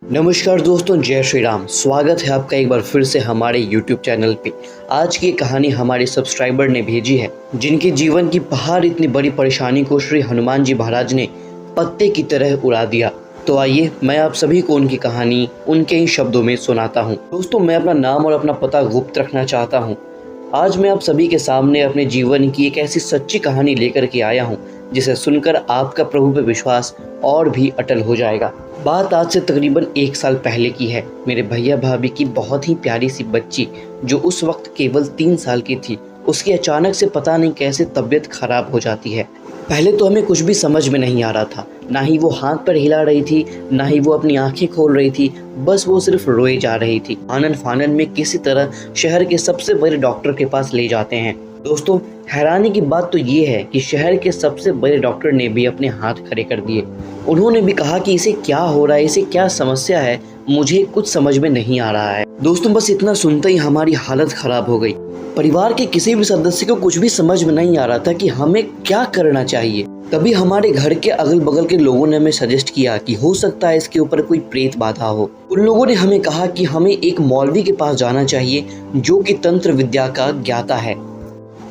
नमस्कार दोस्तों, जय श्री राम। स्वागत है आपका एक बार फिर से हमारे YouTube चैनल पे। आज की कहानी हमारे सब्सक्राइबर ने भेजी है, जिनके जीवन की पहाड़ इतनी बड़ी परेशानी को श्री हनुमान जी महाराज ने पत्ते की तरह उड़ा दिया। तो आइए मैं आप सभी को उनकी कहानी उनके ही शब्दों में सुनाता हूँ। दोस्तों, मैं अपना नाम और अपना पता गुप्त रखना चाहता हूँ। आज मैं आप सभी के सामने अपने जीवन की एक ऐसी सच्ची कहानी लेकर के आया हूँ जिसे सुनकर आपका प्रभु पे विश्वास और भी अटल हो जाएगा। बात आज से तकरीबन 1 साल पहले की है। मेरे भैया भाभी की बहुत ही प्यारी सी बच्ची, जो उस वक्त केवल 3 साल की थी, उसकी अचानक से पता नहीं कैसे तबीयत खराब हो जाती है। पहले तो हमें कुछ भी समझ में नहीं आ रहा था। ना ही वो हाथ पर हिला रही थी, ना ही वो अपनी आंखें खोल रही थी, बस वो सिर्फ रोए जा रही थी। आनन फानन में किसी तरह शहर के सबसे बड़े डॉक्टर के पास ले जाते हैं। दोस्तों, हैरानी की बात तो ये है कि शहर के सबसे बड़े डॉक्टर ने भी अपने हाथ खड़े कर दिए। उन्होंने भी कहा कि इसे क्या हो रहा है, इसे क्या समस्या है, मुझे कुछ समझ में नहीं आ रहा है। दोस्तों, बस इतना सुनते ही हमारी हालत खराब हो गई। परिवार के किसी भी सदस्य को कुछ भी समझ में नहीं आ रहा था कि हमें क्या करना चाहिए। तभी हमारे घर के अगल बगल के लोगों ने हमें सजेस्ट किया कि हो सकता है इसके ऊपर कोई प्रेत बाधा हो। उन लोगों ने हमें कहा कि हमें एक मौलवी के पास जाना चाहिए, जो कि तंत्र विद्या का ज्ञाता है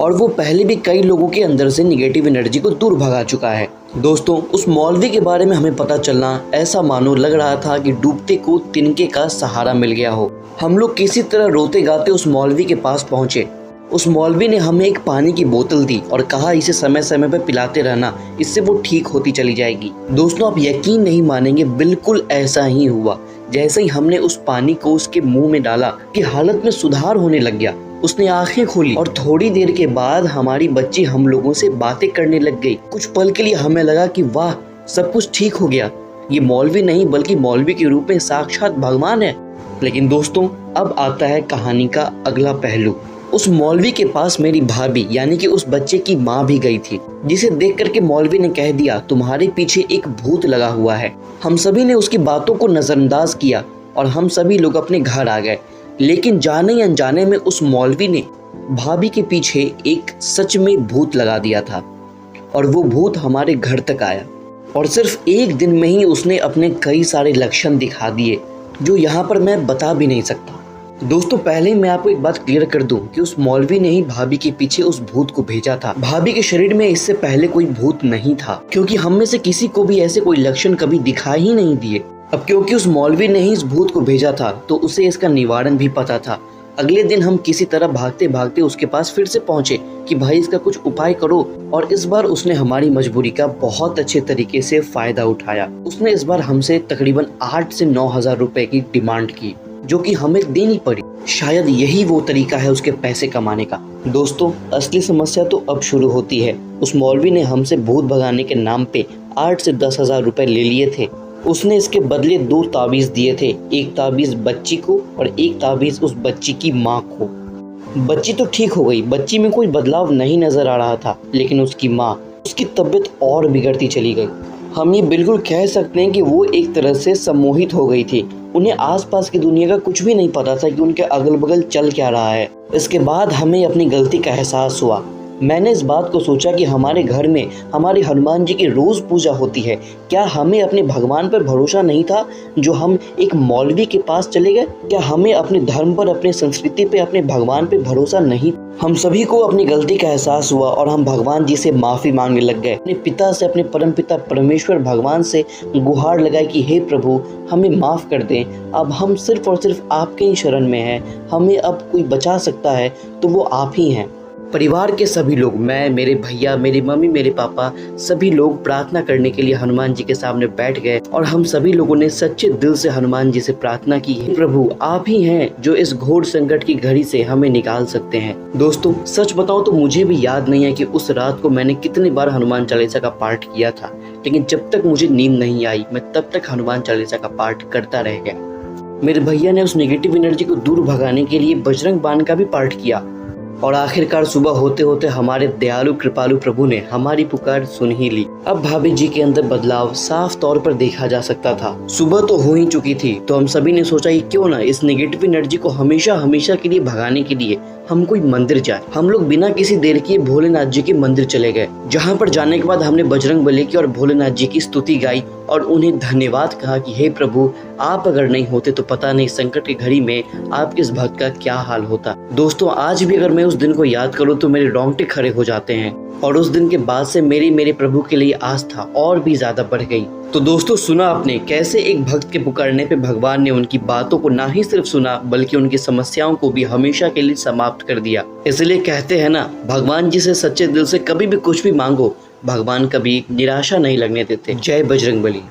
और वो पहले भी कई लोगों के अंदर से निगेटिव एनर्जी को दूर भगा चुका है। दोस्तों, उस मौलवी के बारे में हमें पता चलना ऐसा मानो लग रहा था कि डूबते को तिनके का सहारा मिल गया हो। हम लोग किसी तरह रोते गाते उस मौलवी के पास पहुंचे। उस मौलवी ने हमें एक पानी की बोतल दी और कहा इसे समय समय पर पिलाते रहना, इससे वो ठीक होती चली जाएगी। दोस्तों, आप यकीन नहीं मानेंगे, बिल्कुल ऐसा ही हुआ। जैसे ही हमने उस पानी को उसके मुंह में डाला कि हालत में सुधार होने लग गया। उसने आंखें खोली और थोड़ी देर के बाद हमारी बच्ची हम लोगों से बातें करने लग गई। कुछ पल के लिए हमें लगा कि वाह, सब कुछ ठीक हो गया। ये मौलवी नहीं बल्कि मौलवी के रूप में साक्षात भगवान है। लेकिन दोस्तों, अब आता है कहानी का अगला पहलू। उस मौलवी के पास मेरी भाभी यानी कि उस बच्चे की माँ भी गई थी, जिसे देख करके मौलवी ने कह दिया, तुम्हारे पीछे एक भूत लगा हुआ है। हम सभी ने उसकी बातों को नजरअंदाज किया और हम सभी लोग अपने घर आ गए। लेकिन जाने अनजाने में उस मौलवी ने भाभी के पीछे एक सच में भूत लगा दिया था और वो भूत हमारे घर तक आया और सिर्फ 1 दिन में ही उसने अपने कई सारे लक्षण दिखा दिए, जो यहाँ पर मैं बता भी नहीं सकता। दोस्तों, पहले मैं आपको एक बात क्लियर कर दूं कि उस मौलवी ने ही भाभी के पीछे उस भूत को भेजा था। भाभी के शरीर में इससे पहले कोई भूत नहीं था, क्योंकि हम में से किसी को भी ऐसे कोई लक्षण कभी दिखाई ही नहीं दिए। अब क्योंकि उस मौलवी ने ही इस भूत को भेजा था, तो उसे इसका निवारण भी पता था। अगले दिन हम किसी तरह भागते भागते उसके पास फिर से पहुंचे कि भाई इसका कुछ उपाय करो, और इस बार उसने हमारी मजबूरी का बहुत अच्छे तरीके से फायदा उठाया। उसने इस बार हमसे तकरीबन 8 से 9 हजार रुपए की डिमांड की, जो कि हमें देनी पड़ी। शायद यही वो तरीका है उसके पैसे कमाने का। दोस्तों, असली समस्या तो अब शुरू होती है। उस मौलवी ने हमसे भूत भगाने के नाम पे 8 से 10 हजार रुपए ले लिए थे। उसने इसके बदले 2 ताबीज दिए थे, एक ताबीज बच्ची को और एक ताबीज उस बच्ची की माँ को। बच्ची तो ठीक हो गई, बच्ची में कोई बदलाव नहीं नजर आ रहा था, लेकिन उसकी माँ, उसकी तबीयत और बिगड़ती चली गई। हम ये बिल्कुल कह सकते हैं कि वो एक तरह से सम्मोहित हो गई थी। उन्हें आसपास की दुनिया का कुछ भी नहीं पता था कि उनके अगल बगल चल क्या रहा है। इसके बाद हमें अपनी गलती का एहसास हुआ। मैंने इस बात को सोचा कि हमारे घर में हमारे हनुमान जी की रोज पूजा होती है, क्या हमें अपने भगवान पर भरोसा नहीं था जो हम एक मौलवी के पास चले गए? क्या हमें अपने धर्म पर, अपने संस्कृति पे, अपने भगवान पे भरोसा नहीं? हम सभी को अपनी गलती का एहसास हुआ और हम भगवान जी से माफी मांगने लग गए। अपने पिता से, अपने परम पिता परमेश्वर भगवान से गुहार लगाए कि हे प्रभु, हमें माफ कर दें। अब हम सिर्फ और सिर्फ आपके ही शरण में हैं। हमें अब कोई बचा सकता है तो वो आप ही हैं। परिवार के सभी लोग, मैं, मेरे भैया, मेरी मम्मी, मेरे पापा, सभी लोग प्रार्थना करने के लिए हनुमान जी के सामने बैठ गए और हम सभी लोगों ने सच्चे दिल से हनुमान जी से प्रार्थना की है, प्रभु आप ही हैं जो इस घोर संकट की घड़ी से हमें निकाल सकते हैं। दोस्तों, सच बताऊं तो मुझे भी याद नहीं है कि उस रात को मैंने कितनी बार हनुमान चालीसा का पाठ किया था, लेकिन जब तक मुझे नींद नहीं आई, मैं तब तक हनुमान चालीसा का पाठ करता रह गया। मेरे भैया ने उस नेगेटिव एनर्जी को दूर भगाने के लिए बजरंग बाण का भी पाठ किया और आखिरकार सुबह होते होते हमारे दयालु कृपालु प्रभु ने हमारी पुकार सुन ही ली। अब भाभी जी के अंदर बदलाव साफ तौर पर देखा जा सकता था। सुबह तो हो ही चुकी थी, तो हम सभी ने सोचा कि क्यों ना इस नेगेटिव एनर्जी को हमेशा हमेशा के लिए भगाने के लिए हम कोई मंदिर जाए। हम लोग बिना किसी देर किए भोलेनाथ जी के मंदिर चले गए, जहाँ पर जाने के बाद हमने बजरंग बली की और भोलेनाथ जी की स्तुति गाई और उन्हें धन्यवाद कहा कि हे प्रभु, आप अगर नहीं होते तो पता नहीं संकट की घड़ी में आपके इस भक्त का क्या हाल होता। दोस्तों, आज भी अगर मैं उस दिन को याद करूं तो मेरे रोंगटे खड़े हो जाते हैं और उस दिन के बाद से मेरे प्रभु के लिए आस्था और भी ज्यादा बढ़ गई। तो दोस्तों, सुना आपने कैसे एक भक्त के पुकारने पे भगवान ने उनकी बातों को ना ही सिर्फ सुना बल्कि उनकी समस्याओं को भी हमेशा के लिए समाप्त कर दिया। इसलिए कहते हैं ना, भगवान जी से सच्चे दिल से कभी भी कुछ भी मांगो, भगवान कभी निराशा नहीं लगने देते। जय बजरंगबली।